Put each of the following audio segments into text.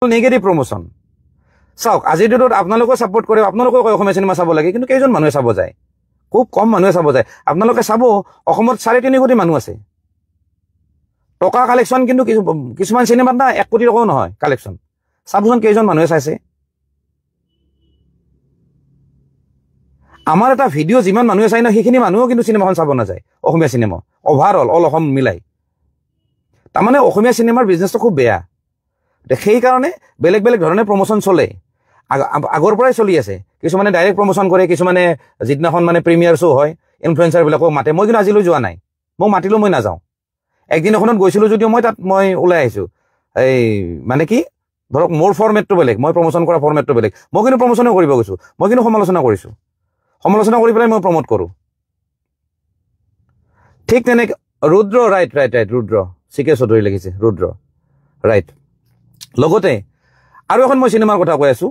Negative প্ৰমোচন চাওক আজিৰ ডেটত আপোনালোকে ছাপোৰ্ট কৰে আপোনালোকে কয় অসমীয়া চিনেমা চাব লাগে কিন্তু কেইজন মানুহে চাব যায় খুব কম মানুহে চাব যায় আপোনালোকে চাব অসমত 3.5 কোটি মানুহ আছে টকা কালেকশ্যন কিন্তু কিছুমান চিনেমাত না 1 কোটি টকাও নহয় কালেকশ্যন চাবচোন কেইজন মানুহে চাইছে আমাৰ এটা ভিডিঅ' যিমান মানুহে চাই না সেইখিনি মানুহও কিন্তু চিনেমাখন চাব নাযায় অসমীয়া চিনেমা ওভাৰঅল অল অসম মিলাই তাৰমানে অসমীয়া চিনেমাৰ বিজনেছটো খুব বেয়া সেই কাৰণে বেলেগ বেলেগ ধৰণে প্ৰমোচন চলে আগৰ পৰাই চলি আছে কিছুমানে ডাইৰেক্ট প্ৰমোচন কৰে কিছুমানে যিদিনাখন মানে প্ৰিমিয়াৰ শ্ব' হয় ইনফ্লুৱেঞ্চাৰবিলাকক মাতে মই কিন্তু আজিলৈ যোৱা নাই মোক মাতিলেও মই নাযাওঁ একদিন এখনত গৈছিলোঁ যদিও মই তাত মই ওলাই আহিছোঁ এই মানে কি ধৰক মোৰ ফৰ্মেটটো বেলেগ মই প্ৰমোচন কৰা ফৰ্মেটটো বেলেগ মই কিন্তু প্ৰমোচনো কৰিব গৈছোঁ মই কিন্তু সমালোচনা কৰিছোঁ সমালোচনা কৰি পেলাই মই প্ৰমোট কৰোঁ ঠিক তেনেকৈ ৰুদ্ৰ ৰাইট ৰুদ্ৰ চিকে চৌধুৰী লিখিছে ৰুদ্ৰ ৰাইট লগতে আৰু এখন মই চিনেমাৰ কথা কৈ আছোঁ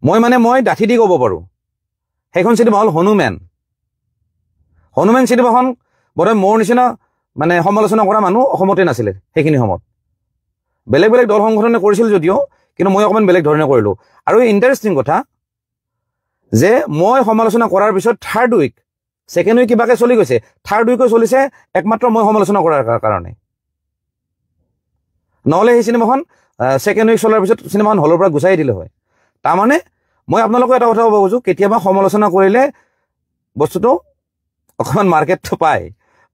মই ডাঠি দি ক'ব পাৰোঁ সেইখন চিনেমা হ'ল হনুমেন চিনেমাখন বোধহয় মোৰ নিচিনা মানে সমালোচনা কৰা মানুহ অসমতে নাছিলে সেইখিনি সময়ত বেলেগ বেলেগ দল সংগঠনে কৰিছিল যদিও কিন্তু মই অকণমান বেলেগ ধৰণে কৰিলোঁ আৰু ইণ্টাৰেষ্টিং কথা যে মই সমালোচনা কৰাৰ পিছত থাৰ্ড উইক ছেকেণ্ড উইক কিবাকৈ চলি গৈছে থাৰ্ড উইকো চলিছে একমাত্ৰ মই সমালোচনা কৰাৰ কাৰণে নহ'লে সেই চিনেমাখন ছেকেণ্ড উইক চলাৰ পিছত চিনেমাখন হলৰ পৰা গুচাই দিলে হয় তাৰমানে মই আপোনালোকক এটা কথা ক'ব খোজোঁ কেতিয়াবা সমালোচনা কৰিলে বস্তুটো অকণমান মাৰ্কেটটো পায়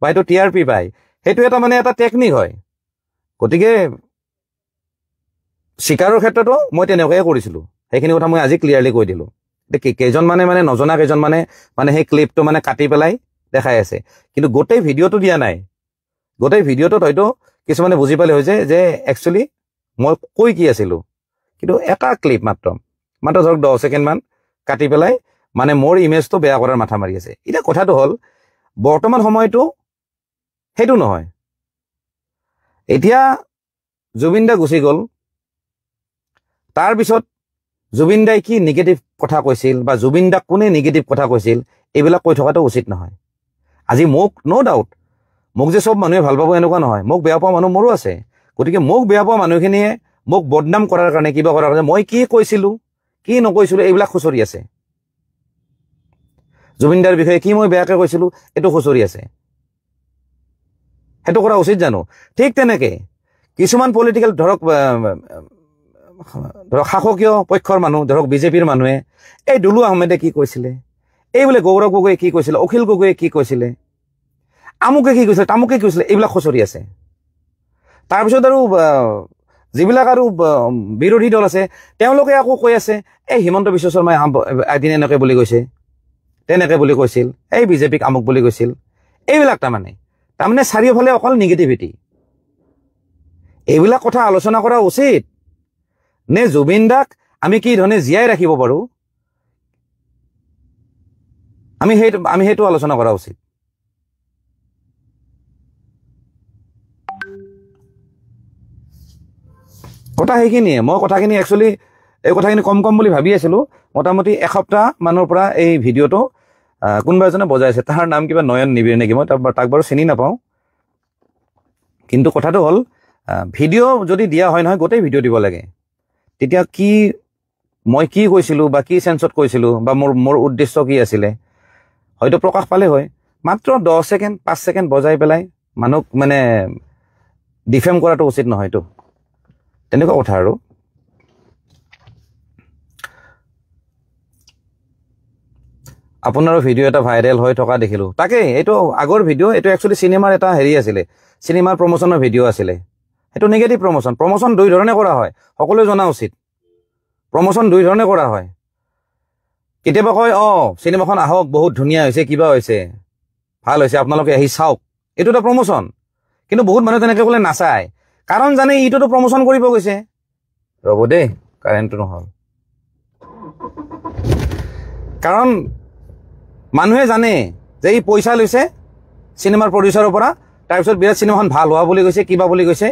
বা এইটো TRP পায় সেইটো এটা মানে এটা টেকনিক হয় গতিকে চিকাৰৰ ক্ষেত্ৰতো মই তেনেকুৱাই কৰিছিলোঁ সেইখিনি কথা মই আজি ক্লিয়াৰলি কৈ দিলোঁ কেইজন মানে নজনা কেইজন মানে সেই ক্লিপটো মানে কাটি পেলাই দেখাই আছে কিন্তু গোটেই ভিডিঅ'টো দিয়া নাই গোটেই ভিডিঅ'টোত হয়তো কিছুমানে বুজি পালে হৈছে যে একচুৱেলি মই কৈ কি আছিলোঁ কিন্তু এটা ক্লিপ মাত্ৰ ধৰক 10 ছেকেণ্ডমান কাটি পেলাই মানে মোৰ ইমেজটো বেয়া কৰাৰ মাথা মাৰি আছে এতিয়া কথাটো হ'ল বৰ্তমান সময়টো সেইটো নহয় এতিয়া জুবিন দা গুচি গ'ল তাৰপিছত জুবিন দাই কি নিগেটিভ কথা কৈছিল বা জুবিন দাক কোনে নিগেটিভ কথা কৈছিল এইবিলাক কৈ থকাটো উচিত নহয় আজি মোক ন' ডাউট মোক যে চব মানুহে ভাল পাব এনেকুৱা নহয় মোক বেয়া পোৱা মানুহ মোৰো আছে গতিকে মোক বেয়া পোৱা মানুহখিনিয়ে মোক বদনাম কৰাৰ কাৰণে কিবা কৰাৰ কাৰণে মই কি কৈছিলোঁ কি নকৈছিলোঁ এইবিলাক খুচৰি আছে জুবিন দাৰ বিষয়ে কি মই বেয়াকৈ কৈছিলোঁ এইটো খুচৰি আছে সেইটো কৰা উচিত জানো ঠিক তেনেকৈ কিছুমান পলিটিকেল ধৰক শাসকীয় পক্ষৰ মানুহ ধৰক বিজেপিৰ মানুহে এই দুলু আহমেদে কি কৈছিলে এই বোলে গৌৰৱ গগৈয়ে কি কৈছিলে অখিল গগৈয়ে কি কৈছিলে আমুকে কি কৈছিলে তামুকে কি কৈছিলে এইবিলাক খুচৰি আছে তাৰপিছত আৰু যিবিলাক আৰু বিৰোধী দল আছে তেওঁলোকে আকৌ কৈ আছে এই হিমন্ত বিশ্ব শৰ্মাই এদিন এনেকৈ বুলি কৈছে তেনেকৈ বুলি কৈছিল এই বিজেপিক আমুক বুলি কৈছিল এইবিলাক তাৰমানে চাৰিওফালে অকল নিগেটিভিটি এইবিলাক কথা আলোচনা কৰা উচিত নে জুবিন দাক আমি কি ধৰণে জীয়াই ৰাখিব পাৰোঁ আমি সেইটো আলোচনা কৰা উচিত কথা সেইখিনিয়ে মই কথাখিনি একচুৱেলি এই কথাখিনি কম বুলি ভাবি আছিলোঁ মোটামুটি এসপ্তাহ মানৰ পৰা এই ভিডিঅ'টো কোনোবা এজনে বজাই আছে তাৰ নাম কিবা নয়ন নিবিৰ নেকি মই তাক বাৰু চিনি নাপাওঁ কিন্তু কথাটো হ'ল ভিডিঅ' যদি দিয়া হয় নহয় গোটেই ভিডিঅ' দিব লাগে তেতিয়া কি মই কি কৈছিলোঁ বা কি চেন্সত কৈছিলোঁ বা মোৰ উদ্দেশ্য কি আছিলে হয়তো প্ৰকাশ পালে হয় মাত্ৰ 10 ছেকেণ্ড 5 ছেকেণ্ড বজাই পেলাই মানুহক মানে ডিফেম কৰাটো উচিত নহয়তো তেনেকুৱা কথা আৰু আপোনাৰো ভিডিঅ' এটা ভাইৰেল হৈ থকা দেখিলোঁ তাকে এইটো আগৰ ভিডিঅ' এইটো একচুৱেলি চিনেমাৰ এটা হেৰি আছিলে চিনেমাৰ প্ৰমোচনৰ ভিডিঅ' আছিলে সেইটো নিগেটিভ প্ৰমোচন 2 ধৰণে কৰা হয় সকলোৱে জনা উচিত প্ৰমোচন 2 ধৰণে কৰা হয় কেতিয়াবা কয় চিনেমাখন আহক বহুত ধুনীয়া হৈছে কিবা হৈছে ভাল হৈছে আপোনালোকে আহি চাওক এইটো এটা প্ৰমোচন কিন্তু বহুত মানুহে তেনেকৈ ক'লে নাচায় কাৰণ জানে ইটোতো প্ৰমোচন কৰিব গৈছে ৰ'ব দেই কাৰেণ্টটো নহ'ল কাৰণ মানুহে জানে যে ই পইচা লৈছে চিনেমাৰ প্ৰডিউচাৰৰ পৰা তাৰপিছত বিৰাট চিনেমাখন ভাল হোৱা বুলি কৈছে কিবা বুলি কৈছে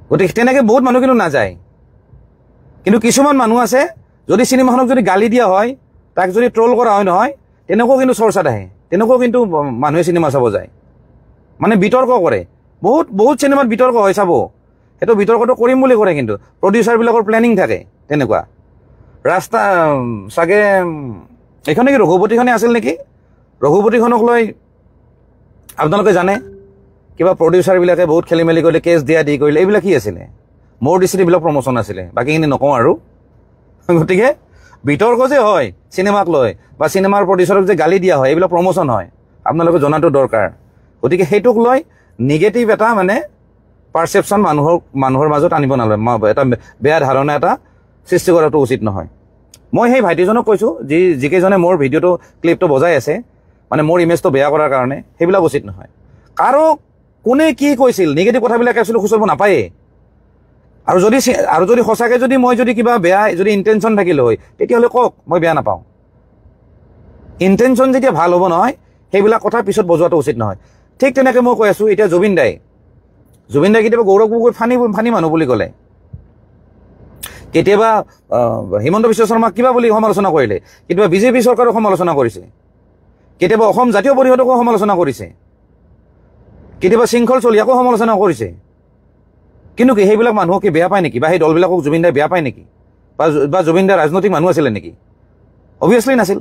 গতিকে তেনেকৈ বহুত মানুহ কিন্তু নাযায় কিন্তু কিছুমান মানুহ আছে যদি চিনেমাখনক যদি গালি দিয়া হয় তাক যদি ট্ৰল কৰা হয় নহয় তেনেকুৱাও কিন্তু চৰ্চাত আহে তেনেকুৱাও কিন্তু মানুহে চিনেমা চাব যায় মানে বিতৰ্ক কৰে বহুত চিনেমাত বিতৰ্ক হয় চাব সেইটো বিতৰ্কটো কৰিম বুলি কৰে, কিন্তু প্ৰডিউচাৰবিলাকৰ প্লেনিং থাকে তেনেকুৱা। ৰাস্তা চাগে এইখন নেকি ৰঘুপতিখনে আছিল নেকি? ৰঘুপতিখনক লৈ আপোনালোকে জানে কিবা প্ৰডিউচাৰবিলাকে বহুত খেলি মেলি কৰিলে, কেছ দিয়া দি কৰিলে, এইবিলাক কি আছিলে? মোৰ দৃষ্টিত এইবিলাক প্ৰমোশ্যন আছিলে, বাকীখিনি নকওঁ আৰু। গতিকে বিতৰ্ক যে হয় চিনেমাক লৈ বা চিনেমাৰ প্ৰডিউচাৰক যে গালি দিয়া হয়, এইবিলাক প্ৰমোশ্যন হয়, আপোনালোকে জনাটো দৰকাৰ। গতিকে সেইটোক লৈ নিগেটিভ এটা মানে পাৰচেপশ্যন মানুহৰ মাজত আনিব নালাগে, এটা বেয়া ধাৰণা এটা সৃষ্টি কৰাটো উচিত নহয়। মই সেই ভাইটিজনক কৈছোঁ, যিকেইজনে মোৰ ভিডিঅ'টো ক্লিপটো বজাই আছে, মানে মোৰ ইমেজটো বেয়া কৰাৰ কাৰণে, সেইবিলাক উচিত নহয়। কাৰো কোনে কি কৈছিল নিগেটিভ কথাবিলাক একচুৱেলি সুচৰিব নাপায়েই। আৰু যদি সঁচাকৈ যদি মই যদি কিবা বেয়া যদি ইণ্টেনশ্যন থাকিলে হয়, তেতিয়াহ'লে কওক, মই বেয়া নাপাওঁ। ইণ্টেনশ্যন যেতিয়া ভাল হ'ব নহয়, সেইবিলাক কথা পিছত বজোৱাটো উচিত নহয়। ঠিক তেনেকৈ মই কৈ আছোঁ, এতিয়া জুবিন দাই কেতিয়াবা গৌৰৱ গগৈ ফানি মানুহ বুলি ক'লে, কেতিয়াবা হিমন্ত বিশ্ব শৰ্মাক কিবা বুলি সমালোচনা কৰিলে, কেতিয়াবা বিজেপি চৰকাৰক সমালোচনা কৰিছে, কেতিয়াবা অসম জাতীয় পৰিষদকো সমালোচনা কৰিছে, কেতিয়াবা শৃংখল চলিয়াকো সমালোচনা কৰিছে। কিন্তু কি সেইবিলাক মানুহক কি বেয়া পায় নেকি? বা সেই দলবিলাকক জুবিন দাই বেয়া পায় নেকি? বা জুবিন দাই ৰাজনৈতিক মানুহ আছিলে নেকি? অবভিয়াছলি নাছিল।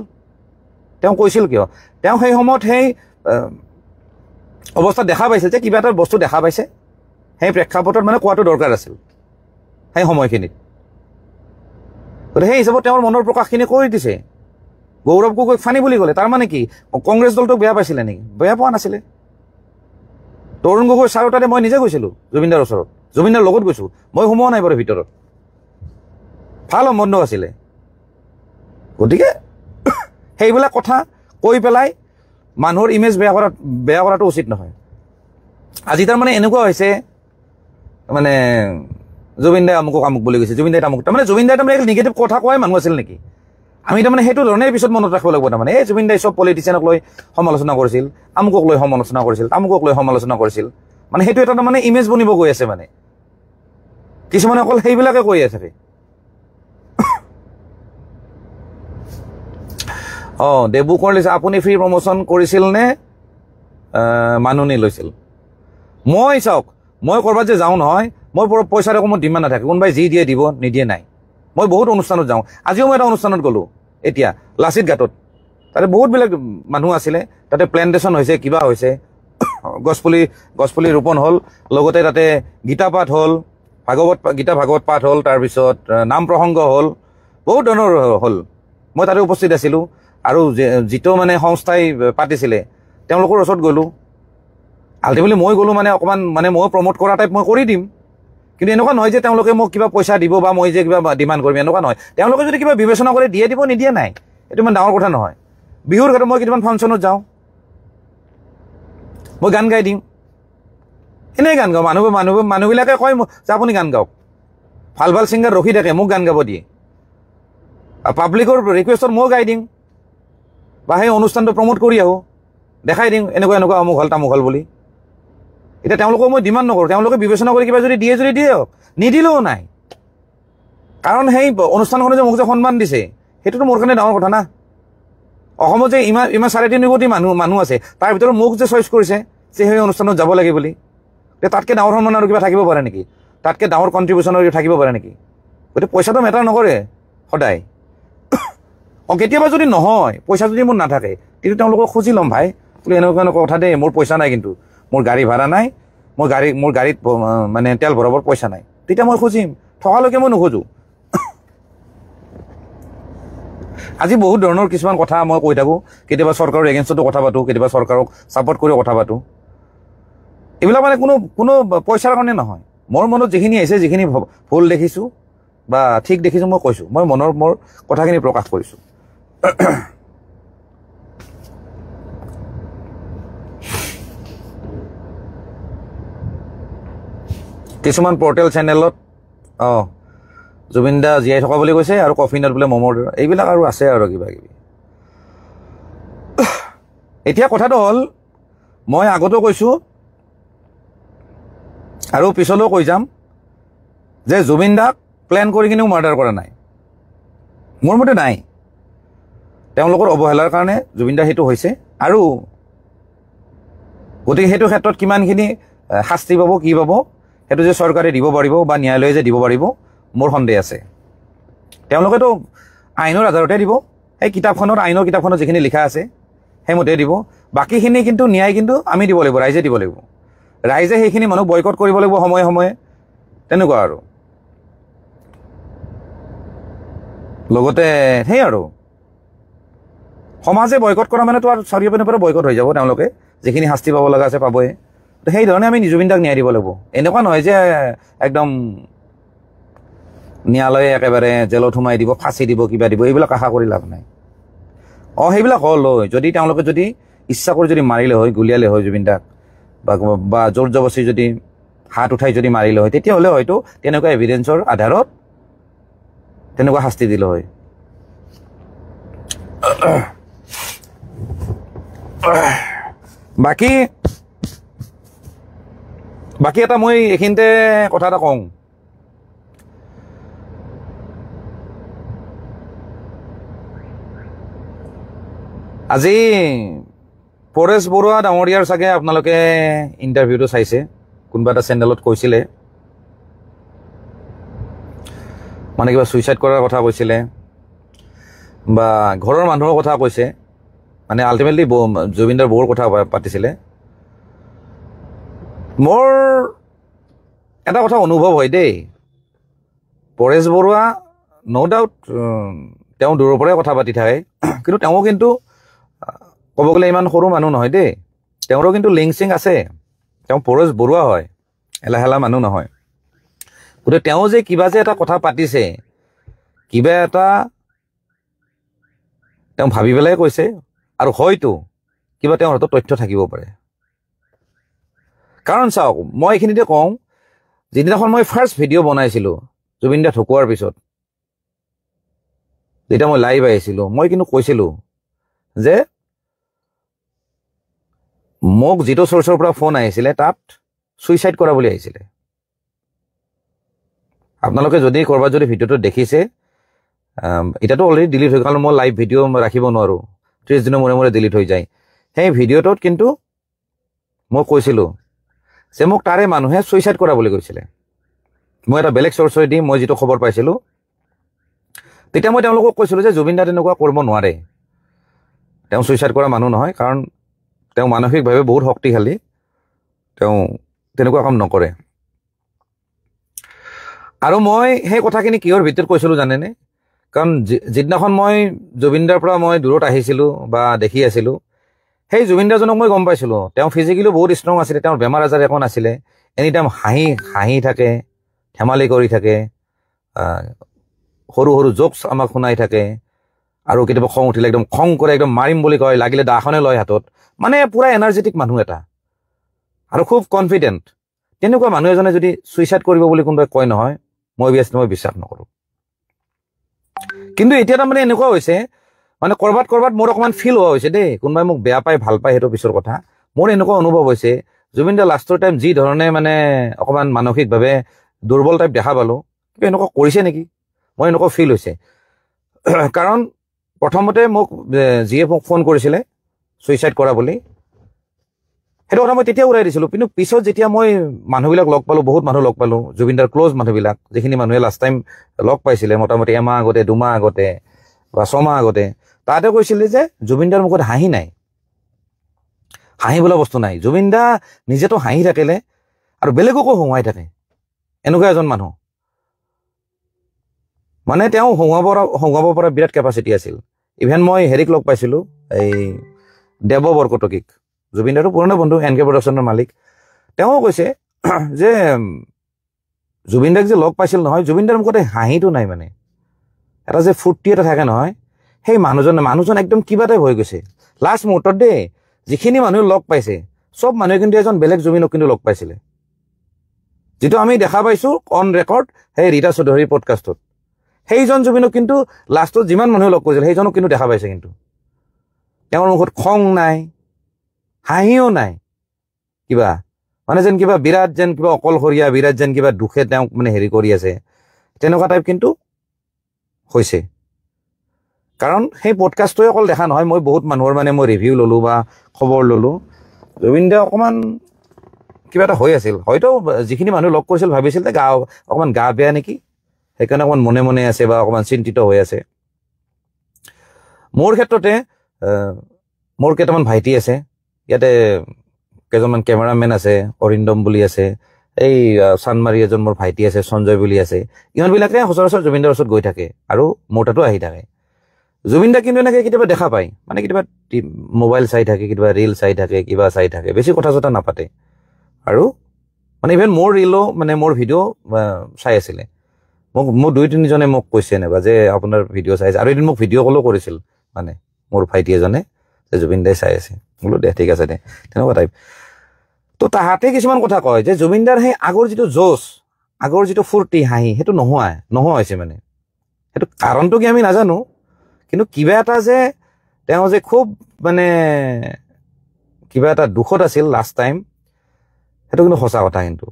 তেওঁ কৈছিল কিয়? তেওঁ সেই সময়ত সেই অৱস্থাত দেখা পাইছিল যে কিবা এটা বস্তু দেখা পাইছে, সেই প্ৰেক্ষাপটত মানে কোৱাটো দৰকাৰ আছিল সেই সময়খিনিত। গতিকে সেই হিচাপত তেওঁৰ মনৰ প্ৰকাশখিনি কৰি দিছে। গৌৰৱ গগৈক ফানি বুলি ক'লে, তাৰমানে কি কংগ্ৰেছ দলটোক বেয়া পাইছিলে নেকি? বেয়া পোৱা নাছিলে। তৰুণ গগৈ ছাৰৰ তাতে মই নিজে গৈছিলোঁ, জুবিনদাৰ ওচৰত, জুবিনদাৰ লগত গৈছোঁ, মই সোমোৱা নাই বাৰু ভিতৰত, ভাল সম্বন্ধ আছিলে। গতিকে সেইবিলাক কথা কৈ পেলাই মানুহৰ ইমেজ বেয়া কৰাটো উচিত নহয়। আজি তাৰমানে এনেকুৱা হৈছে, মানে জুবিন দাই আমুক বুলি কৈছে, জুবিন দাই তামুক, তাৰমানে জুবিন দাই তাৰমানে নিগেটিভ কথা কোৱাই মানুহ আছিল নেকি? আমি তাৰমানে সেইটো ধৰণে পিছত মনত ৰাখিব লাগিব। তাৰমানে এই জুবিন দাই চব পলিটিচিয়ানক লৈ সমালোচনা কৰিছিল, আমুকক লৈ সমালোচনা কৰিছিল, তামুকক লৈ সমালোচনা কৰিছিল, মানে সেইটো এটা তাৰমানে ইমেজ বনিব গৈ আছে। মানে কিছুমানে অকল সেইবিলাকে কৈ আছে। দেবু কৰ লিছে, আপুনি ফ্ৰী প্ৰমোশ্যন কৰিছিল নে মানুহ লৈছিল? মই চাওক, মই ক'ৰবাত যে যাওঁ নহয়, মই পইচাৰ একো মোৰ ডিমাণ্ড নাথাকে, কোনোবাই যি দিয়ে দিব, নিদিয়ে নাই। মই বহুত অনুষ্ঠানত যাওঁ, আজিও মই এটা অনুষ্ঠানত গ'লোঁ, এতিয়া লাচিত ঘাটত, তাতে বহুতবিলাক মানুহ আছিলে, তাতে প্লেণ্টেশ্যন হৈছে, কিবা হৈছে, গছপুলি ৰোপণ হ'ল, লগতে তাতে গীতা পাঠ হ'ল, গীতা ভাগৱত পাঠ হ'ল, তাৰপিছত নাম প্ৰসংগ হ'ল, বহুত ধৰণৰ হ'ল। মই তাতে উপস্থিত আছিলোঁ, আৰু যিটো মানে সংস্থাই পাতিছিলে তেওঁলোকৰ ওচৰত গ'লোঁ। আল্টিমেটলি মই গ'লোঁ মানে অকণমান মানে মই প্ৰমোট কৰা টাইপ মই কৰি দিম, কিন্তু এনেকুৱা নহয় যে তেওঁলোকে মোক কিবা পইচা দিব বা মই যে কিবা ডিমাণ্ড কৰিম, এনেকুৱা নহয়। তেওঁলোকে যদি কিবা বিবেচনা কৰি দিয়ে দিব, নিদিয়ে নাই, এইটো ইমান ডাঙৰ কথা নহয়। বিহুৰ ক্ষেত্ৰত মই কেইটামান ফাংচনত যাওঁ, মই গান গাই দিম, এনেই গান গাওঁ। মানুহবিলাকে কয় যে আপুনি গান গাওক, ভাল ছিংগাৰ ৰখি থাকে, মোক গান গাব দিয়ে, পাব্লিকৰ ৰিকুৱেষ্টত ময়ো গাই দিম, বা সেই অনুষ্ঠানটো প্ৰমোট কৰি আহোঁ, দেখাই দিম এনেকুৱা অমুক হ'ল তামুক হ'ল বুলি। এতিয়া তেওঁলোকক মই ডিমাণ্ড নকৰোঁ, তেওঁলোকে বিবেচনা কৰি কিবা যদি দিয়ে দিয়ক, নিদিলেও নাই। কাৰণ সেই অনুষ্ঠানখনে যে মোক যে সন্মান দিছে, সেইটোতো মোৰ কাৰণে ডাঙৰ কথা না। অসমত যে ইমান 3.5 কোটি মানুহ আছে, তাৰ ভিতৰত মোক যে চইচ কৰিছে যে সেই অনুষ্ঠানত যাব লাগে বুলি, তাতকৈ ডাঙৰ সন্মান আৰু কিবা থাকিব পাৰে নেকি? তাতকৈ ডাঙৰ কণ্ট্ৰিবিউশ্যন আৰু থাকিব পাৰে নেকি? গতিকে পইচাটো মেটাৰ নকৰে সদায়। কেতিয়াবা যদি নহয়, পইচা যদি মোৰ নাথাকে, তেতিয়া তেওঁলোকক খুজি ল'ম, ভাই বোলে এনেকুৱা কথা দেই, মোৰ পইচা নাই, কিন্তু মোৰ গাড়ী ভাড়া নাই, মোৰ গাড়ীত মানে তেল ভৰাবৰ পইচা নাই, তেতিয়া মই খুজিম, থকালৈকে মই নোখোজোঁ। আজি বহুত ধৰণৰ কিছুমান কথা মই কৈ থাকোঁ, কেতিয়াবা চৰকাৰৰ এগেইনষ্টতো কথা পাতোঁ, কেতিয়াবা চৰকাৰক ছাপৰ্ট কৰি কথা পাতোঁ। এইবিলাক মানে কোনো পইচাৰ কাৰণে নহয়, মোৰ মনত যিখিনি আহিছে, যিখিনি ভুল দেখিছোঁ বা ঠিক দেখিছোঁ মই কৈছোঁ, মই মোৰ কথাখিনি প্ৰকাশ কৰিছোঁ। কিছুমান পৰ্টেল চেনেলত জুবিন দা জীয়াই থকা বুলি কৈছে, আৰু কফিনত বোলে মমৰ, এইবিলাক আৰু আছে আৰু কিবা কিবি। এতিয়া কথাটো হ'ল, মই আগতেও কৈছোঁ আৰু পিছলৈও কৈ যাম যে জুবিন দাক প্লেন কৰি কিনেও মাৰ্ডাৰ কৰা নাই, মোৰ মতে নাই। তেওঁলোকৰ অৱহেলাৰ কাৰণে জুবিন দাৰ সেইটো হৈছে, আৰু গতিকে সেইটো ক্ষেত্ৰত কিমানখিনি শাস্তি পাব, কি পাব, সেইটো যে চৰকাৰে দিব পাৰিব বা ন্যায়ালয়ে যে দিব পাৰিব মোৰ সন্দেহ আছে তেওঁলোকেতো আইনৰ আধাৰতে দিব এই কিতাপখনৰ আইনৰ কিতাপখনত যিখিনি লিখা আছে সেইমতে দিব বাকীখিনি কিন্তু ন্যায় কিন্তু আমি দিব লাগিব ৰাইজে দিব লাগিব ৰাইজে সেইখিনি মানুহ বয়কট কৰিব লাগিব সময়ে সময়ে তেনেকুৱা আৰু লগতে সেই আৰু সমাজে বয়কট কৰা মানে তো আৰু চাৰিওপিনৰ পৰা বয়কট হৈ যাব তেওঁলোকে যিখিনি শাস্তি পাব লগা আছে পাবই তো সেইধৰণে আমি জুবিনদাক ন্যায় দিব লাগিব এনেকুৱা নহয় যে একদম ন্যায়ালয়ে একেবাৰে জেলত সোমাই দিব ফাঁচি দিব কিবা দিব এইবিলাক আশা কৰি লাভ নাই সেইবিলাক হ'ল হয় যদি তেওঁলোকে যদি ইচ্ছা কৰি যদি মাৰিলে হয় গুলিয়ালে হয় জুবিনদাক বা জোৰ জবস্তি যদি হাত উঠাই যদি মাৰিলে হয় তেতিয়াহ'লে হয়তো তেনেকুৱা এভিডেন্সৰ আধাৰত তেনেকুৱা শাস্তি দিলে হয় বাকী এটা মই এইখিনিতে কথা এটা কওঁ আজি পৰেশ বৰুৱা ডাঙৰীয়াৰ চাগে আপোনালোকে ইণ্টাৰভিউটো চাইছে কোনোবা এটা চেনেলত কৈছিলে মানে কিবা ছুইচাইড কৰাৰ কথা কৈছিলে বা ঘৰৰ মানুহৰ কথা কৈছে মানে আল্টিমেটলি জুবিনদাৰ বৌৰ কথা পাতিছিলে মোৰ এটা কথা অনুভৱ হয় দেই পৰেশ বৰুৱা ন' ডাউট তেওঁ দূৰৰ পৰাই কথা পাতি থাকে কিন্তু তেওঁ কিন্তু ক'ব গ'লে ইমান সৰু মানুহ নহয় দেই তেওঁৰো কিন্তু লিংক চিং আছে তেওঁ পৰেশ বৰুৱা হয় এলাহেলা মানুহ নহয় গতিকে তেওঁ যে কিবা যে এটা কথা পাতিছে কিবা এটা তেওঁ ভাবি পেলাই কৈছে আৰু হয়তো কিবা তেওঁৰ হাতত তথ্য থাকিব পাৰে কাৰণ চাওক মই এইখিনিতে কওঁ যিদিনাখন মই ফাৰ্ষ্ট ভিডিঅ' বনাইছিলোঁ জুবিন দা ঢুকোৱাৰ পিছত যেতিয়া মই লাইভ আহিছিলোঁ মই কিন্তু কৈছিলোঁ যে মোক যিটো চ'ৰ্চৰ পৰা ফোন আহিছিলে তাত ছুইচাইড কৰা বুলি আহিছিলে আপোনালোকে যদি ক'ৰবাত যদি ভিডিঅ'টো দেখিছে এতিয়াতো অলৰেডি ডিলিট হৈ কাৰণ মই লাইভ ভিডিঅ' ৰাখিব নোৱাৰোঁ 30 দিনৰ মূৰে মূৰে ডিলিট হৈ যায় সেই ভিডিঅ'টোত কিন্তু মই কৈছিলোঁ যে মোক তাৰে মানুহে ছুইচাইড কৰা বুলি কৈছিলে মই এটা বেলেগ চ'ৰ্চৰ দি মই যিটো খবৰ পাইছিলোঁ তেতিয়া মই তেওঁলোকক কৈছিলোঁ যে জুবিন দা তেনেকুৱা কৰিব নোৱাৰে তেওঁ ছুইচাইড কৰা মানুহ নহয় কাৰণ তেওঁ মানসিকভাৱে বহুত শক্তিশালী তেওঁ তেনেকুৱা কাম নকৰে আৰু মই সেই কথাখিনি কিহৰ ভিতৰত কৈছিলোঁ জানেনে কাৰণ যিদিনাখন মই জুবিনদাৰ পৰা মই দূৰত আহিছিলোঁ বা দেখি আছিলোঁ সেই জুবিনদাজনক মই গম পাইছিলোঁ তেওঁ ফিজিকেলিও বহুত ষ্ট্ৰং আছিলে তেওঁৰ বেমাৰ আজাৰ একো নাছিলে এনি টাইম হাঁহি থাকে ধেমালি কৰি থাকে সৰু সৰু জোকছ আমাক শুনাই থাকে আৰু কেতিয়াবা খং উঠিলে একদম খং কৰে একদম মাৰিম বুলি কয় লাগিলে দাখনে লয় হাতত মানে পুৰা এনাৰ্জেটিক মানুহ এটা আৰু খুব কনফিডেণ্ট তেনেকুৱা মানুহ এজনে যদি ছুইচাইড কৰিব বুলি কোনোবাই কয় নহয় মই বিশ্বাস নকৰোঁ কিন্তু এতিয়া তাৰমানে এনেকুৱা হৈছে মানে ক'ৰবাত মোৰ অকণমান ফিল হোৱা হৈছে দেই কোনোবাই মোক বেয়া পায় ভাল পায় সেইটো পিছৰ কথা মোৰ এনেকুৱা অনুভৱ হৈছে জুবিন দা লাষ্টৰ টাইম যি ধৰণে মানে অকণমান মানসিকভাৱে দুৰ্বল টাইপ দেখা পালোঁ কিবা এনেকুৱা কৰিছে নেকি মই এনেকুৱা ফিল হৈছে কাৰণ প্ৰথমতে মোক যিয়ে মোক ফোন কৰিছিলে ছুইচাইড কৰা বুলি সেইটো কথা মই তেতিয়া উৰাই দিছিলোঁ কিন্তু পিছত যেতিয়া মই মানুহবিলাক লগ পালোঁ বহুত মানুহ লগ পালোঁ জুবিনদাৰ ক্ল'জ মানুহবিলাক যিখিনি মানুহে লাষ্ট টাইম লগ পাইছিলে মোটামুটি এমাহ আগতে 2 মাহ আগতে বা 6 মাহ আগতে তাতে কৈছিলে যে জুবিনদাৰ মুখত হাঁহি নাই হাঁহি বোলা বস্তু নাই জুবিনদা নিজেতো হাঁহি থাকিলে আৰু বেলেগকো হহুৱাই থাকে এনেকুৱা এজন মানুহ মানে তেওঁ হহুৱাব পৰা বিৰাট কেপাচিটি আছিল ইভেন মই হেৰিক লগ পাইছিলোঁ এই দেৱ বৰকটকীক জুবিনদাৰো পুৰণা বন্ধু NK প্ৰডাকশ্যনৰ মালিক তেওঁ কৈছে যে জুবিনদাক যে লগ পাইছিল নহয় জুবিনদাৰ মুখতে হাঁহিটো নাই মানে এটা যে ফূৰ্তি এটা থাকে নহয় সেই মানুহজন একদম কিবা টাইপ হৈ গৈছে লাষ্ট মুহূৰ্তত দেই যিখিনি মানুহ লগ পাইছে চব মানুহে কিন্তু এজন বেলেগ জুবিনক কিন্তু লগ পাইছিলে যিটো আমি দেখা পাইছোঁ অন ৰেকৰ্ড সেই ৰীতা চৌধুৰীৰ পডকাষ্টত সেইজন জুবিনক কিন্তু লাষ্টত যিমান মানুহে লগ কৰিছিল সেইজনক কিন্তু দেখা পাইছে কিন্তু তেওঁৰ মুখত খং নাই হাঁহিও নাই কিবা মানে যেন কিবা বিৰাট যেন কিবা অকলশৰীয়া বিৰাট যেন কিবা দুখে তেওঁক মানে হেৰি কৰি আছে তেনেকুৱা টাইপ কিন্তু হৈছে কাৰণ সেই পডকাষ্টটোৱে অকল দেখা নহয় মই বহুত মানুহৰ মানে মই ৰিভিউ ল'লোঁ বা খবৰ ল'লোঁ জুবিন দা অকণমান কিবা এটা হৈ আছিল হয়তো যিখিনি মানুহ লগ কৰিছিল ভাবিছিল যে অকণমান গা বেয়া নেকি সেইকাৰণে অকণমান মনে মনে আছে বা অকণমান চিন্তিত হৈ আছে মোৰ ক্ষেত্ৰতে মোৰ কেইটামান ভাইটি আছে ইয়াতে কেইজনমান কেমেৰামেন আছে অৰিন্দম বুলি আছে এই চানমাৰী এজন মোৰ ভাইটি আছে সঞ্জয় বুলি আছে ইহঁতবিলাকে সচৰাচৰ জুবিনদাৰ ওচৰত গৈ থাকে আৰু মোৰ তাতো আহি থাকে জুবিনদা কিন্তু এনেকৈ কেতিয়াবা দেখা পায় মানে কেতিয়াবা মোবাইল চাই থাকে কেতিয়াবা ৰিল চাই থাকে কিবা চাই থাকে বেছি কথা চথা নাপাতে আৰু মানে ইভেন মোৰ ৰিলো মানে মোৰ ভিডিঅ' চাই আছিলে মোক 2-3জনে মোক কৈছে এনেকুৱা যে আপোনাৰ ভিডিঅ' চাইছে আৰু এদিন মোক ভিডিঅ' কলো কৰিছিল মানে মোৰ ভাইটি এজনে যে জুবিনদাই চাই আছে বোলো দে ঠিক আছে দে তেনেকুৱা টাইপ তো তাহাঁতে কিছুমান কথা কয় যে জুবিনদাৰ সেই আগৰ যিটো জোচ আগৰ যিটো ফূৰ্তি হাঁহি সেইটো নোহোৱা হৈছে মানে সেইটো কাৰণটো কি আমি নাজানো কিন্তু কিবা এটা যে তেওঁ যে খুব মানে কিবা এটা দুখত আছিল লাষ্ট টাইম সেইটো কিন্তু সঁচা কথা কিন্তু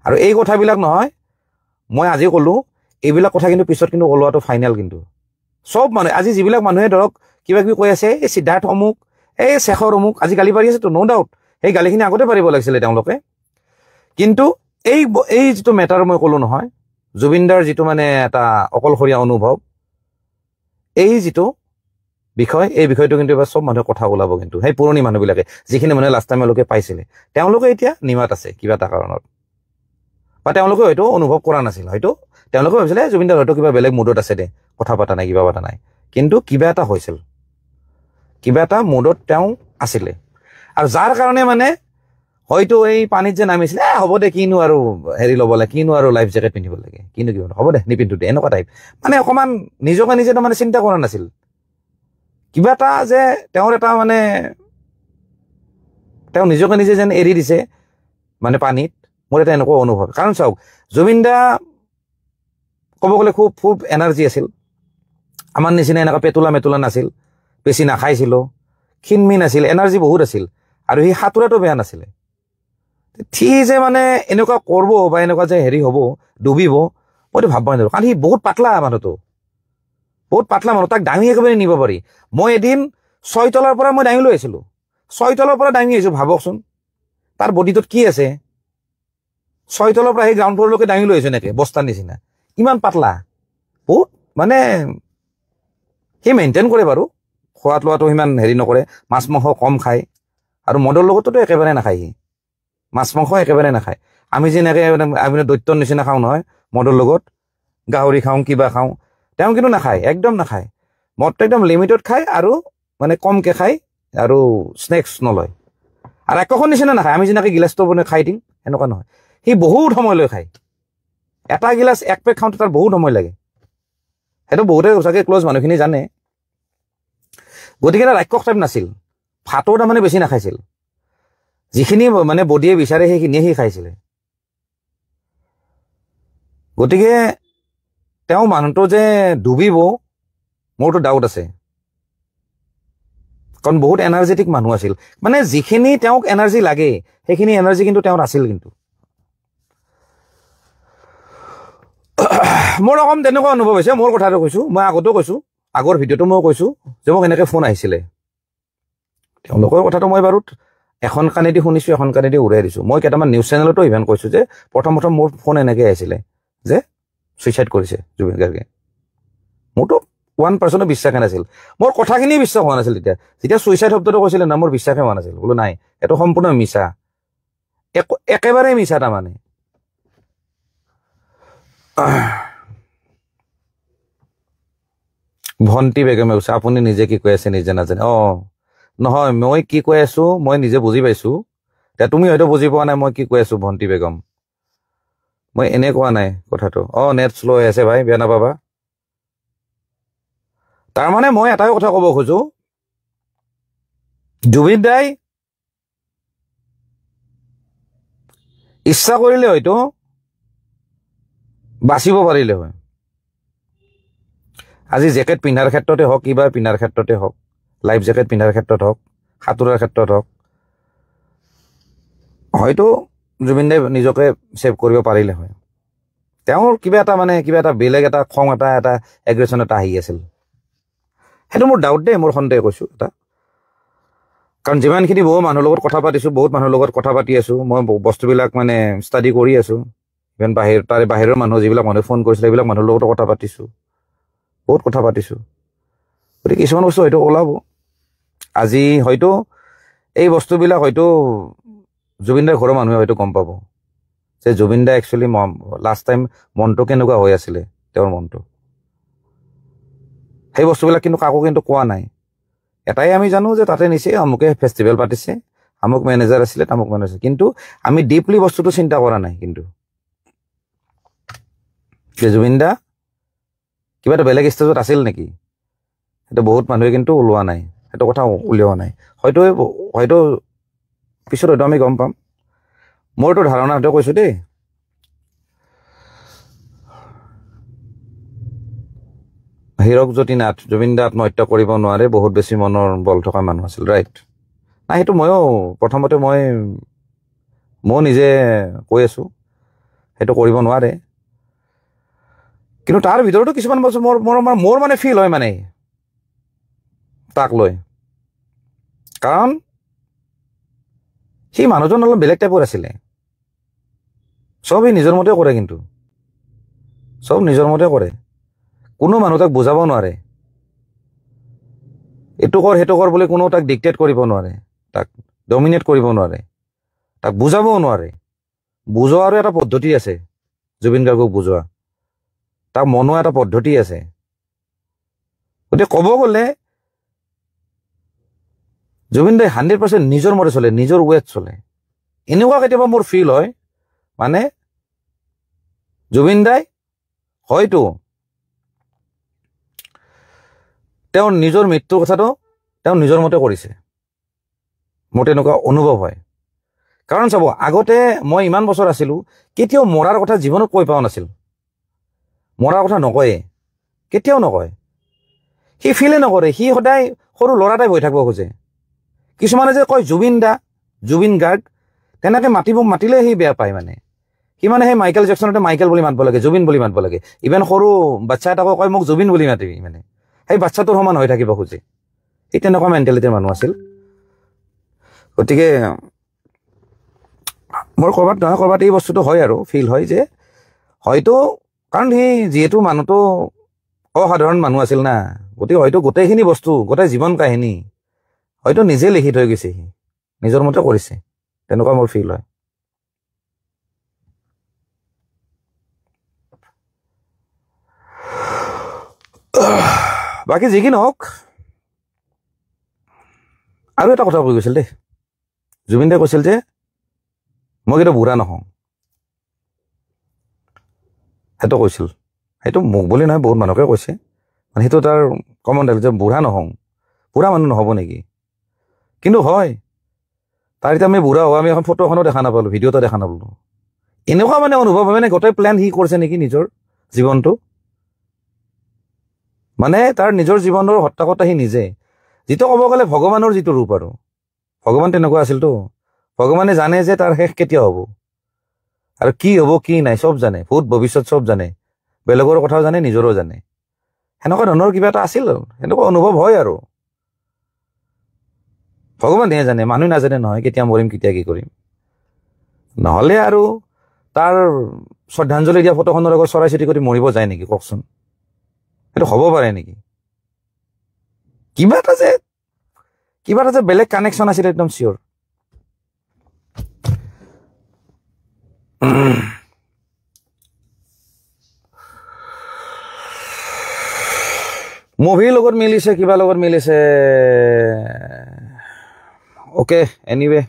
আৰু এই কথাবিলাক নহয় মই আজি ক'লো এইবিলাক কথা কিন্তু পিছত কিন্তু ওলোৱাটো ফাইনেল কিন্তু চব মানুহে আজি যিবিলাক মানুহে ধৰক কিবা কিবি কৈ আছে এই সিদ্ধাৰ্থ অমুক এই শেখৰ অমুক আজি গালি পাৰি আছে তো ন' ডাউট সেই গালিখিনি আগতে পাৰিব লাগিছিলে তেওঁলোকে কিন্তু এই যিটো মেটাৰ মই ক'লো নহয় জুবিনদাৰ যিটো মানে এটা অকলশৰীয়া অনুভৱ এই যিটো বিষয় এই বিষয়টো কিন্তু এবাৰ চব মানুহে কথা ওলাব কিন্তু সেই পুৰণি মানুহবিলাকে যিখিনি মানুহে লাষ্ট টাইমলৈকে পাইছিলে তেওঁলোকে এতিয়া নিমাত আছে কিবা এটা কাৰণত বা তেওঁলোকে হয়তো অনুভৱ কৰা নাছিল হয়তো তেওঁলোকে ভাবিছিলে জুবিনদাৰ হয়তো কিবা বেলেগ মুডত আছে দে কথা পতা নাই কিবা পতা নাই কিন্তু কিবা এটা হৈছিল কিবা এটা মুডত তেওঁ আছিলে আৰু যাৰ কাৰণে মানে হয়তো এই পানীত যে নামিছিলে হ'ব দে কিনো আৰু হেৰি ল'ব লাগে কিনো আৰু লাইফ জেকেট পিন্ধিব লাগে কিনো কিবা হ'ব দে নিপিন্ধো দে এনেকুৱা টাইপ মানে অকণমান নিজকে নিজে মানে চিন্তা কৰা নাছিল কিবা এটা যে তেওঁৰ এটা মানে তেওঁ নিজকে নিজে যেন এৰি দিছে মানে পানীত মোৰ এটা এনেকুৱা অনুভৱ কাৰণ চাওক জুবিনদা ক'ব গ'লে খুব এনাৰ্জি আছিল আমাৰ নিচিনা এনেকুৱা পেতুলা নাছিল বেছি নাখাইছিলোঁ ক্ষীণমিন আছিল এনাৰ্জি বহুত আছিল আৰু সি সাঁতোৰাটো বেয়া নাছিলে সি যে মানে এনেকুৱা কৰিব বা এনেকুৱা যে হেৰি হ'ব ডুবিব মইতো ভাববা নোৱাৰো কাৰণ সি বহুত পাতলা মানুহটো বহুত পাতলা মানুহ তাক দাঙি একেবাৰে নিব পাৰি মই এদিন 6 তলাৰ পৰা মই দাঙি লৈ আহিছিলোঁ 6 তলৰ পৰা দাঙি আহিছোঁ ভাবকচোন তাৰ বডিটোত কি আছে 6 তলৰ পৰা সেই গ্ৰাউণ্ড ফ্ল'ৰলৈকে দাঙি লৈ আহিছোঁ এনেকৈ বস্তাৰ নিচিনা ইমান পাতলা বহুত মানে সি মেইনটেইন কৰে বাৰু খোৱাত লোৱাটো সিমান হেৰি নকৰে মাছ মাংস কম খায় আৰু মদৰ লগততো একেবাৰে নাখায় সি মাছ মাংস একেবাৰে নাখায় আমি যেনেকৈ আমি দৈত্যৰ নিচিনা খাওঁ নহয় মদৰ লগত গাহৰি খাওঁ কিবা খাওঁ তেওঁ কিন্তু নাখায় একদম নাখায় মদটো একদম লিমিটত খায় আৰু মানে কমকৈ খায় আৰু স্নেক্স নলয় আৰু একোখন নিচিনা নাখায় আমি যেনেকৈ গিলাচটো বনাই খাই দিম এনেকুৱা নহয় সি বহুত সময়লৈ খায় এটা গিলাচ এক পেক খাওঁতে তাৰ বহুত সময় লাগে সেইটো বহুতে চাগে ক্ল'জ মানুহখিনি জানে গতিকে এটা ৰাক্ষস টাইপ নাছিল ভাতো তাৰমানে বেছি নাখাইছিল যিখিনি মানে বডিয়ে বিচাৰে সেইখিনিয়ে সি খাইছিলে গতিকে তেওঁ মানুহটো যে ডুবিব মোৰতো ডাউট আছে কাৰণ বহুত এনাৰ্জেটিক মানুহ আছিল মানে যিখিনি তেওঁক এনাৰ্জি লাগে সেইখিনি এনাৰ্জি কিন্তু তেওঁৰ আছিল কিন্তু মোৰ অকণ তেনেকুৱা অনুভৱ হৈছে মোৰ কথাটো কৈছোঁ মই আগতেও কৈছোঁ আগৰ ভিডিঅ'টো মই কৈছোঁ যে মোক এনেকৈ ফোন আহিছিলে তেওঁলোকৰ কথাটো মই বাৰু এখন কাণেদি শুনিছোঁ এখন কাণেদি উৰাই দিছোঁ মই কেইটামান নিউজ চেনেলতো ইভেন কৈছোঁ যে প্ৰথম মোৰ ফোন এনেকৈ আহিছিলে যে ছুইচাইড কৰিছে জুবিন গাৰ্গে মোৰতো 1% বিশ্বাসে নাছিল মোৰ কথাখিনি বিশ্বাস হোৱা নাছিল যেতিয়া ছুইচাইড শব্দটো কৈছিলে না মোৰ বিশ্বাসে হোৱা নাছিল বোলো নাই এইটো সম্পূৰ্ণ মিছা একেবাৰে মিছা তাৰমানে ভণ্টি বেগমে কৈছে আপুনি নিজে কি কৈ আছে নিজে নাজানে নহয় মই কি কৈ আছো মই নিজে বুজি পাইছো এতিয়া তুমি হয়তো বুজি পোৱা নাই মই কি কৈ আছো ভণ্টি বেগম মই এনে কোৱা নাই কথাটো নেট শ্ল' হৈ আছে ভাই বেয়া নাপাবা তাৰমানে মই এটাই কথা ক'ব খোজো জুবিন দাই ইচ্ছা কৰিলে হয়তো বাচিব পাৰিলে হয় আজি জেকেট পিন্ধাৰ ক্ষেত্ৰতে হওক কিবা পিন্ধাৰ ক্ষেত্ৰতে হওক লাইফ জেকেট পিন্ধাৰ ক্ষেত্ৰত হওক সাঁতোৰাৰ ক্ষেত্ৰত হওক হয়তো জুবিন দাই নিজকে ছেভ কৰিব পাৰিলে হয় তেওঁৰ কিবা এটা বেলেগ এটা খং এটা এগ্ৰেছন এটা আহি আছিল সেইটো মোৰ ডাউট দেই মোৰ সন্দেহ কৈছোঁ এটা কাৰণ যিমানখিনি বহু মানুহৰ লগত কথা পাতিছোঁ, বহুত মানুহৰ লগত কথা পাতি আছোঁ, মই বস্তুবিলাক মানে ষ্টাডি কৰি আছোঁ। ইভেন তাৰে বাহিৰৰ মানুহ যিবিলাক মানুহে ফোন কৰিছিলে সেইবিলাক মানুহৰ লগতো কথা পাতিছোঁ, বহুত কথা পাতিছোঁ। গতিকে কিছুমান বস্তু হয়তো ওলাব আজি, হয়তো এই বস্তুবিলাক হয়তো জুবিন দাৰ ঘৰৰ মানুহে হয়তো গম পাব যে জুবিন দা একচুৱেলি লাষ্ট টাইম মনটো কেনেকুৱা হৈ আছিলে, তেওঁৰ মনটো। সেই বস্তুবিলাক কিন্তু কাকো কিন্তু কোৱা নাই। এটাই আমি জানো যে তাতে নিচে আমুকে ফেষ্টিভেল পাতিছে, আমুক মেনেজাৰ আছিলে, তামুক মেনেজাৰ, কিন্তু আমি ডিপলি বস্তুটো চিন্তা কৰা নাই কিন্তু যে জুবিন দা কিবা এটা বেলেগ ষ্টেজত আছিল নেকি, সেইটো বহুত মানুহে কিন্তু ওলোৱা নাই, সেইটো কথা উলিওৱা নাই। হয়তো পিছত হয়তো আমি গম পাম। মোৰতো ধাৰণা সেইটো কৈছোঁ দেই। হীৰকজ্যোতি নাথ, জুবিন দা আত্মহত্যা কৰিব নোৱাৰে, বহুত বেছি মনৰ বল থকা মানুহ আছিল, ৰাইট। নাই, সেইটো প্ৰথমতে ময়ো নিজে কৈ আছোঁ, সেইটো কৰিব নোৱাৰে। কিন্তু তাৰ ভিতৰতো কিছুমান বস্তু মোৰ মানে ফিল হয় মানে তাক লৈ, কাৰণ সি মানুহজন অলপ বেলেগ টাইপৰ আছিলে। চব সি নিজৰ মতে কৰে, কিন্তু চব নিজৰ মতে কৰে, কোনো মানুহ তাক বুজাব নোৱাৰে, এইটো কৰ সেইটো কৰ বুলি কোনো তাক ডিক্টেট কৰিব নোৱাৰে, তাক ডমিনেট কৰিব নোৱাৰে, তাক বুজাবও নোৱাৰে। বুজোৱাৰো এটা পদ্ধতি আছে, জুবিন গাৰ্গক বুজোৱা, তাক মনোৱা এটা পদ্ধতি আছে। গতিকে ক'ব গ'লে জুবিন দাই 100% নিজৰ মতে চলে, নিজৰ ৱেত চলে। এনেকুৱা কেতিয়াবা মোৰ ফিল হয় মানে জুবিন দাই হয়তো তেওঁৰ নিজৰ মৃত্যুৰ কথাটো তেওঁ নিজৰ মতে কৰিছে, মোৰ তেনেকুৱা অনুভৱ হয়। কাৰণ চাব, আগতে মই ইমান বছৰ আছিলোঁ, কেতিয়াও মৰাৰ কথা জীৱনত কৈ পোৱা নাছিল। মৰাৰ কথা নকয়ে, কেতিয়াও নকয়, সি ফিলে নকৰে। সি সদায় সৰু ল'ৰা এটাই হৈ থাকিব খোজে। কিছুমানে যে কয় জুবিন দা, জুবিন গাৰ্গ, তেনেকৈ মাতিলে সি বেয়া পায়। মানে সি মানে সেই মাইকেল জেকচনতে মাইকেল বুলি মাতিব লাগে, জুবিন বুলি মাতিব লাগে। ইভেন সৰু বাচ্ছা এটাকো কয় মোক জুবিন বুলি মাতিবি, মানে সেই বাচ্ছাটোৰ সমান হৈ থাকিব খোজে। সি তেনেকুৱা মেণ্টেলিটিৰ মানুহ আছিল। গতিকে মোৰ ক'ৰবাত নহয় ক'ৰবাত এই বস্তুটো হয় আৰু ফিল হয় যে হয়তো, কাৰণ সি যিহেতু মানুহটো অসাধাৰণ মানুহ আছিল না, গতিকে হয়তো গোটেইখিনি বস্তু, গোটেই জীৱন কাহিনী হয়তো নিজে লিখি থৈ গৈছে, সি নিজৰ মতে কৰিছে, তেনেকুৱা মোৰ ফিল হয়। বাকী যি কি নহওক, আৰু এটা কথা কৈ গৈছিল দেই, জুবিন দাই কৈছিল যে মই কিন্তু বুঢ়া নহওঁ, সেইটো কৈছিল। সেইটো মোক বুলি নহয়, বহুত মানুহকে কৈছে, মানে সেইটো তাৰ কমন ডাইলগ যে বুঢ়া নহওঁ, বুঢ়া মানুহ নহ'ব নেকি। কিন্তু হয়, তাৰ এতিয়া আমি বুঢ়া হোৱা আমি এখন ফটো এখনো দেখা নাপালোঁ, ভিডিঅ' এটা দেখা নাপালোঁ। এনেকুৱা মানে অনুভৱ হয় মানে গোটেই প্লেন সি কৰিছে নেকি নিজৰ জীৱনটো, মানে তাৰ নিজৰ জীৱনৰ হত্যাকৰ্তা সি নিজে, যিটো ক'ব গ'লে ভগৱানৰ যিটো ৰূপ, আৰু ভগৱান তেনেকুৱা আছিলতো। ভগৱানে জানে যে তাৰ শেষ কেতিয়া হ'ব, আৰু কি হ'ব কি নাই চব জানে, ভূত ভৱিষ্যত চব জানে, বেলেগৰ কথাও জানে, নিজৰো জানে। সেনেকুৱা ধৰণৰ কিবা এটা আছিল, আৰু সেনেকুৱা অনুভৱ হয়। আৰু ভগৱানেহে জানে, মানুহ নাজানে নহয় কেতিয়া মৰিম, কেতিয়া কি কৰিম। নহ'লে আৰু তাৰ শ্ৰদ্ধাঞ্জলি দিয়া ফটোখনৰ আগত চৰাই চিৰিকটি মৰিব যায় নেকি, কওকচোন। সেইটো হ'ব পাৰে নেকি? কিবা এটা যে বেলেগ কানেকশ্যন আছিল, একদম চিয়'ৰ। মুভিৰ লগত মিলিছে, কিবা লগত মিলিছে, অ'কে। এনিৱে,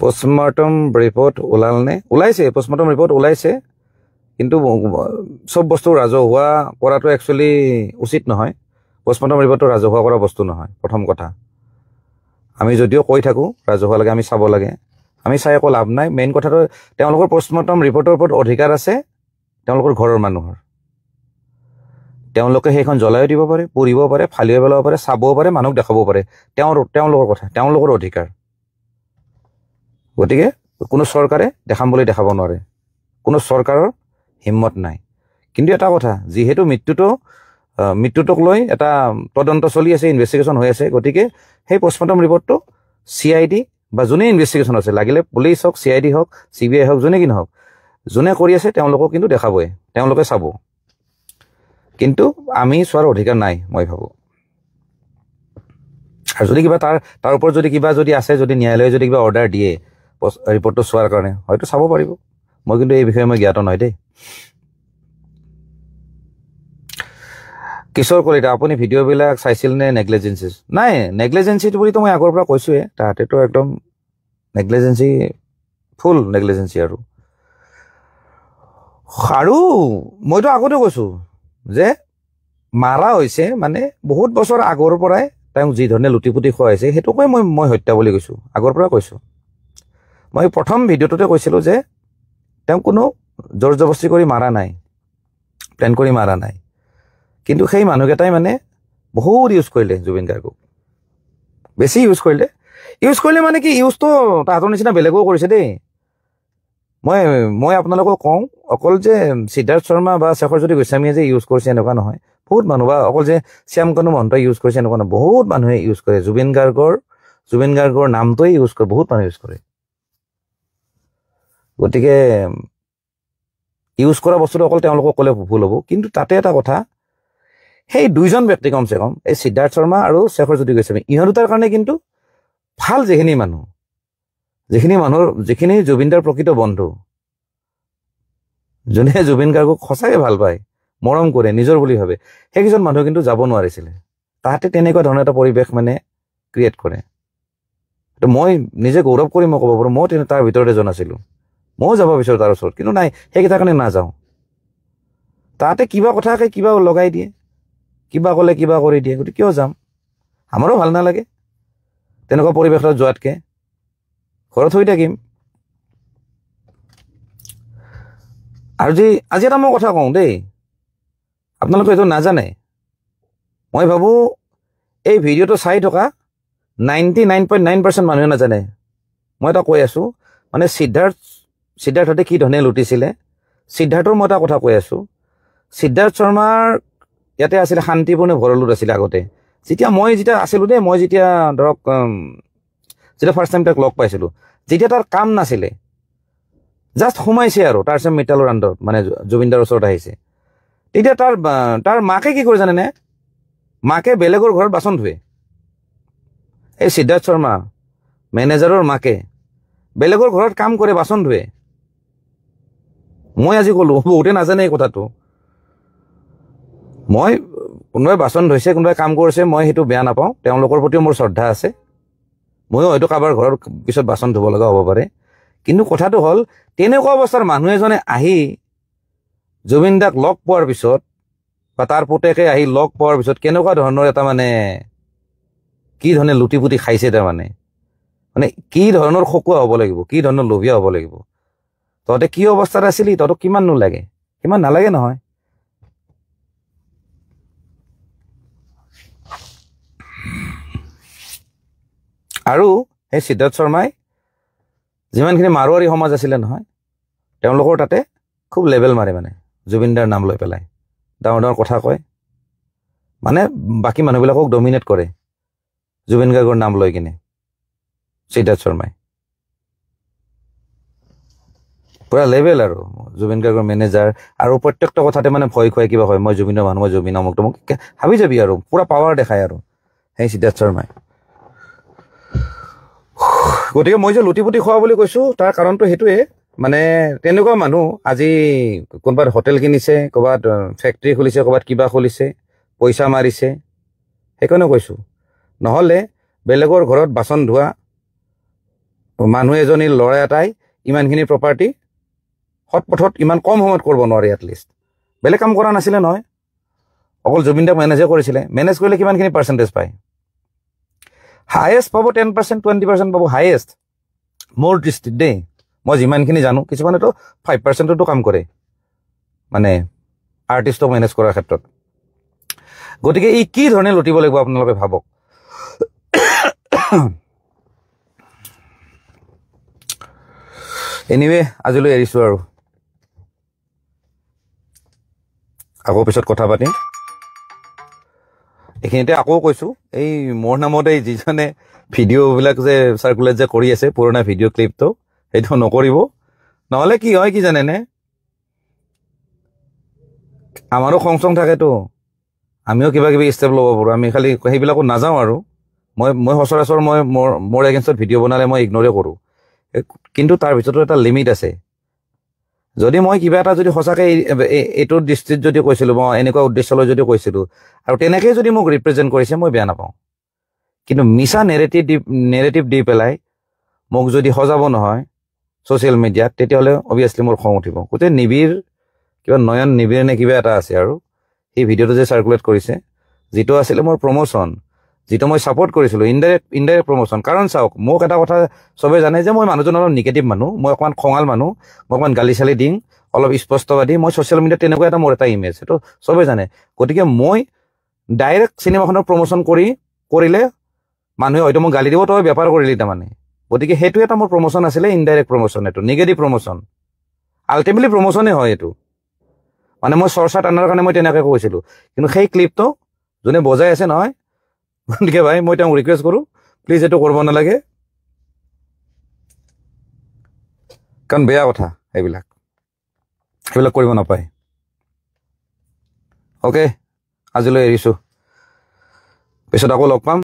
পষ্টমৰ্টম ৰিপৰ্ট ওলাইছে, পষ্টমৰ্টম ৰিপৰ্ট ওলাইছে, কিন্তু চব বস্তু ৰাজহুৱা কৰাটো একচুৱেলি উচিত নহয়। পষ্টমৰ্টম ৰিপৰ্টটো ৰাজহুৱা কৰা বস্তু নহয়। প্ৰথম কথা, আমি যদিও কৈ থাকোঁ ৰাজহুৱা লাগে, আমি চাব লাগে, আমি চাই একো লাভ নাই। মেইন কথাটো, তেওঁলোকৰ পষ্টমৰ্টম ৰিপৰ্টৰ ওপৰত অধিকাৰ আছে তেওঁলোকৰ ঘৰৰ মানুহৰ। তেওঁলোকে সেইখন জ্বলাই দিব পাৰে, পঢ়িব পাৰে, ফালিও পেলাব পাৰে, চাবও পাৰে, মানুহক দেখাবও পাৰে, তেওঁলোকৰ কথা, তেওঁলোকৰ অধিকাৰ। গতিকে কোনো চৰকাৰে দেখাম বুলি দেখাব নোৱাৰে, কোনো চৰকাৰৰ হিম্মত নাই। কিন্তু এটা কথা, যিহেতু মৃত্যুটো মৃত্যুটোক লৈ এটা তদন্ত চলি আছে, ইনভেষ্টিগেশ্যন হৈ আছে। গতিকে সেই পষ্টমৰ্টম ৰিপৰ্টটো CID বা যোনে ইনভেষ্টিগেশ্যন আছে, লাগিলে পুলিচ হওক, CID হওক, CBI হওক, যোনে কি নহওক, যোনে কৰি আছে তেওঁলোকক কিন্তু দেখাবই, তেওঁলোকে চাব। কিন্তু আমি চোৱাৰ অধিকাৰ নাই মই ভাবোঁ। আৰু যদি কিবা তাৰ ওপৰত যদি আছে, যদি ন্যায়ালয়ে যদি কিবা অৰ্ডাৰ দিয়ে ৰিপৰ্টটো চোৱাৰ কাৰণে, হয়তো চাব পাৰিব। মই কিন্তু এই বিষয়ে মই জ্ঞাত নহয় দেই। কিশোৰ কলিতা, আপুনি ভিডিঅ'বিলাক চাইছিল নে নেগলিজেঞ্চি? নাই, নেগলিজেঞ্চিটো বুলিতো মই আগৰ পৰা কৈছোঁৱে, তাহাঁতেতো একদম নেগলিজেঞ্চি, ফুল নেগলিজেঞ্চি। আৰু মইতো আগতে কৈছোঁ যে মাৰা হৈছে মানে বহুত বছৰ আগৰ পৰাই তেওঁক যি ধৰণে লুটিপুটি খুৱাইছে, সেইটোকে মই হত্যা বুলি কৈছোঁ, আগৰ পৰা কৈছোঁ। মই প্ৰথম ভিডিঅ'টোতে কৈছিলোঁ যে তেওঁক কোনো জোৰ জবস্তি কৰি মাৰা নাই, প্লেন কৰি মাৰা নাই। কিন্তু সেই মানুহকেইটাই মানে বহুত ইউজ কৰিলে জুবিন গাৰ্গক, বেছি ইউজ কৰিলে মানে কি, ইউজটো তাহাঁতৰ নিচিনা বেলেগেও কৰিছে দেই। মই আপোনালোকক কওঁ, অকল যে সিদ্ধাৰ্থ শৰ্মা বা শেখৰজ্যোতি গোস্বামীয়ে যে ইউজ কৰিছে এনেকুৱা নহয়। বহুত মানুহ, বা অকল যে শ্যামকানু মহন্তই ইউজ কৰিছে এনেকুৱা নহয়, বহুত মানুহে ইউজ কৰে। জুবিন গাৰ্গৰ নামটোৱে ইউজ কৰে, বহুত মানুহে ইউজ কৰে। গতিকে ইউজ কৰা বস্তুটো অকল তেওঁলোকক ক'লে ভুল হ'ব। কিন্তু তাতে এটা কথা, সেই দুইজন ব্যক্তি কমচে কম, এই সিদ্ধাৰ্থ শৰ্মা আৰু শেখৰজ্যোতি গোস্বামী, ইহঁত দুটাৰ কাৰণে কিন্তু ভাল, যিখিনি জুবিনদাৰ প্ৰকৃত বন্ধু, যোনে জুবিন গাৰ্গক সঁচাকৈ ভাল পায়, মৰম কৰে, নিজৰ বুলি ভাবে, সেইকেইজন মানুহ কিন্তু যাব নোৱাৰিছিলে। তাহাঁতে তেনেকুৱা ধৰণৰ এটা পৰিৱেশ মানে ক্ৰিয়েট কৰে। মই নিজে গৌৰৱ কৰি মই ক'ব পাৰোঁ, মই তাৰ ভিতৰত এজন আছিলোঁ। ময়ো যাব বিচাৰোঁ তাৰ ওচৰত, কিন্তু নাই, সেইকেইটাৰ কাৰণে নাযাওঁ। তাহাঁতে কিবা কথাকে কিবা লগাই দিয়ে, কিবা ক'লে কিবা কৰি দিয়ে। গতিকে কিয় যাম? আমাৰো ভাল নালাগে তেনেকুৱা পৰিৱেশত যোৱাতকৈ, ঘৰত হৈ থাকিম। আৰু আজি এটা মই কথা কওঁ দেই, আপোনালোকে এইটো নাজানে। মই ভাবোঁ এই ভিডিঅ'টো চাই থকা 99.9% মানুহে নাজানে। মই এটা কৈ আছোঁ, মানে সিদ্ধাৰ্থতে কি ধৰণে লুটিছিলে, সিদ্ধাৰ্থৰ মই এটা কথা কৈ আছোঁ। সিদ্ধাৰ্থ শৰ্মাৰ ইয়াতে আছিলে শান্তিপূৰ্ণ ভৰলুত আছিলে আগতে, যেতিয়া আছিলোঁ দেই, মই যেতিয়া ধৰক যেতিয়া ফাৰ্ষ্ট টাইম তাক লগ পাইছিলোঁ, যেতিয়া তাৰ কাম নাছিলে, জাষ্ট সোমাইছে আৰু তাৰ পিছত মিটালৰ আণ্ডাৰত, মানে জুবিনদাৰ ওচৰত আহিছে, তেতিয়া তাৰ মাকে কি কৰে জানেনে? মাকে বেলেগৰ ঘৰত বাচন ধুৱে। এই সিদ্ধাৰ্থ শৰ্মা মেনেজাৰৰ মাকে বেলেগৰ ঘৰত কাম কৰে, বাচন ধুৱে। মই আজি ক'লোঁ, বহুতে নাজানে এই কথাটো। মই কোনোবাই বাচন ধুইছে, কোনোবাই কাম কৰিছে, মই সেইটো বেয়া নাপাওঁ, তেওঁলোকৰ প্ৰতিও মোৰ শ্ৰদ্ধা আছে। ময়ো হয়তো কাৰোবাৰ ঘৰত পিছত বাচন ধুব লগা হ'ব পাৰে। কিন্তু কথাটো হ'ল, তেনেকুৱা অৱস্থাৰ মানুহ এজনে আহি জুবিন দাক লগ পোৱাৰ পিছত, বা তাৰ পুতেকে আহি লগ পোৱাৰ পিছত কেনেকুৱা ধৰণৰ এটা মানে কি ধৰণে লুটিপুটি খাইছে, তাৰমানে মানে কি ধৰণৰ খকুৱা হ'ব লাগিব, কি ধৰণৰ লোভীয়া হ'ব লাগিব। তহঁতে কি অৱস্থাত আছিলি, তহঁতক কিমান নোলাগে? কিমান নালাগে নহয়। আৰু সেই সিদ্ধাৰ্থ শৰ্মাই যিমানখিনি মাৰোৱাৰী সমাজ আছিলে নহয়, তেওঁলোকৰ তাতে খুব লেবেল মাৰে, মানে জুবিনদাৰ নাম লৈ পেলাই ডাঙৰ ডাঙৰ কথা কয়, মানে বাকী মানুহবিলাকক ডমিনেট কৰে জুবিন গাৰ্গৰ নাম লৈ কিনে। সিদ্ধাৰ্থ শৰ্মাই পুৰা লেবেল, আৰু জুবিন গাৰ্গৰ মেনেজাৰ, আৰু প্ৰত্যেকটা কথাতে মানে ভয় খুৱাই কিবা হয়, মই জুবিনৰ মানুহ, মই জুবিন অমুক তমুক ভাবি যাবি, আৰু পুৰা পাৱাৰ দেখায় আৰু সেই সিদ্ধাৰ্থ শৰ্মাই। গতিকে মই যে লুটিপুটি খোৱা বুলি কৈছোঁ, তাৰ কাৰণটো সেইটোৱে, মানে তেনেকুৱা মানুহ আজি ক'ৰবাত হোটেল কিনিছে, ক'ৰবাত ফেক্টৰী খুলিছে, ক'ৰবাত কিবা খুলিছে, পইচা মাৰিছে, সেইকাৰণে কৈছোঁ। নহ'লে বেলেগৰ ঘৰত বাচন ধোৱা মানুহ এজনী, ল'ৰা এটাই ইমানখিনি প্ৰপাৰ্টি সৎপথত ইমান কম সময়ত কৰিব নোৱাৰে। এটলিষ্ট বেলেগ কাম কৰা নাছিলে নহয়, অকল জুবিন দাক মেনেজে কৰিছিলে। মেনেজ কৰিলে কিমানখিনি পাৰ্চেণ্টেজ পায়? হায়েষ্ট পাব 10%, 20% পাব হায়েষ্ট, মোৰ দৃষ্টিত দেই। মই যিমানখিনি জানো, কিছুমানেতো 5%তো কাম কৰে, মানে আৰ্টিষ্টক মেনেজ কৰাৰ ক্ষেত্ৰত। গতিকে ই কি ধৰণে লুটিব লাগিব আপোনালোকে ভাবক। এনিৱে আজিলৈ এৰিছোঁ, আৰু আকৌ পিছত কথা পাতিম। এইখিনিতে আকৌ কৈছোঁ, এই মোৰ নামত এই যিজনে ভিডিঅ'বিলাক যে চাৰ্কুলেট যে কৰি আছে পুৰণা ভিডিঅ' ক্লিপটো, সেইটো নকৰিব। নহ'লে কি হয় কি জানেনে, আমাৰো খং চং থাকেতো, আমিও কিবা কিবি ষ্টেপ ল'ব পাৰোঁ। আমি খালি সেইবিলাকত নাযাওঁ আৰু মই সচৰাচৰ মোৰ এগেইনষ্টত ভিডিঅ' বনালে মই ইগনৰে কৰোঁ। কিন্তু তাৰ ভিতৰতো এটা লিমিট আছে। যদি মই কিবা এটা যদি সঁচাকৈ এইটোৰ দৃষ্টিত যদি কৈছিলোঁ, মই এনেকুৱা উদ্দেশ্যলৈ যদি কৈছিলোঁ আৰু তেনেকেই যদি মোক ৰিপ্ৰেজেণ্ট কৰিছে, মই বেয়া নাপাওঁ। কিন্তু মিছা নেৰেটিভ দি পেলাই মোক যদি সজাব নহয় ছ'চিয়েল মিডিয়াত, তেতিয়াহ'লে অভিয়াছলি মোৰ খং উঠিব। গোটেই নিবিৰ কিবা নয়ন নিবিৰ নে কিবা এটা আছে আৰু সেই ভিডিঅ'টো যে চাৰ্কুলেট কৰিছে, যিটো আছিলে মোৰ প্ৰমোশ্যন, যিটো মই ছাপৰ্ট কৰিছিলোঁ, ইনডাইৰেক্ট প্ৰমোশ্যন। কাৰণ চাওক, মোক এটা কথা চবেই জানে যে মই মানুহজন অলপ নিগেটিভ মানুহ, মই অকণমান খঙাল মানুহ, মই অকণমান গালি চালি দিম, অলপ স্পষ্টবাদী, মই ছ'চিয়েল মিডিয়াত তেনেকুৱা এটা মোৰ এটা ইমেজ, সেইটো চবেই জানে। গতিকে মই ডাইৰেক্ট চিনেমাখনৰ প্ৰমোশ্যন কৰিলে মানুহে হয়তো মোক গালি দিব, তই বেপাৰ কৰিলি তাৰমানে। গতিকে সেইটো এটা মোৰ প্ৰমোশ্যন আছিলে, ইনডাইৰেক্ট প্ৰমোশ্যন, এইটো নিগেটিভ প্ৰমোশ্যন। আল্টিমেটলি প্ৰমোশ্যনেই হয় এইটো, মানে মই চৰ্চাত আনাৰ কাৰণে মই তেনেকৈ কৈছিলোঁ। কিন্তু সেই ক্লিপটো যোনে বজাই আছে নহয়, গতিকে ভাই মই তেওঁক ৰিকুৱেষ্ট কৰোঁ, প্লিজ এইটো কৰিব নালাগে, কাৰণ বেয়া কথা সেইবিলাক কৰিব নাপায়। অ'কে, আজিলৈ এৰিছোঁ, পিছত আকৌ লগ পাম।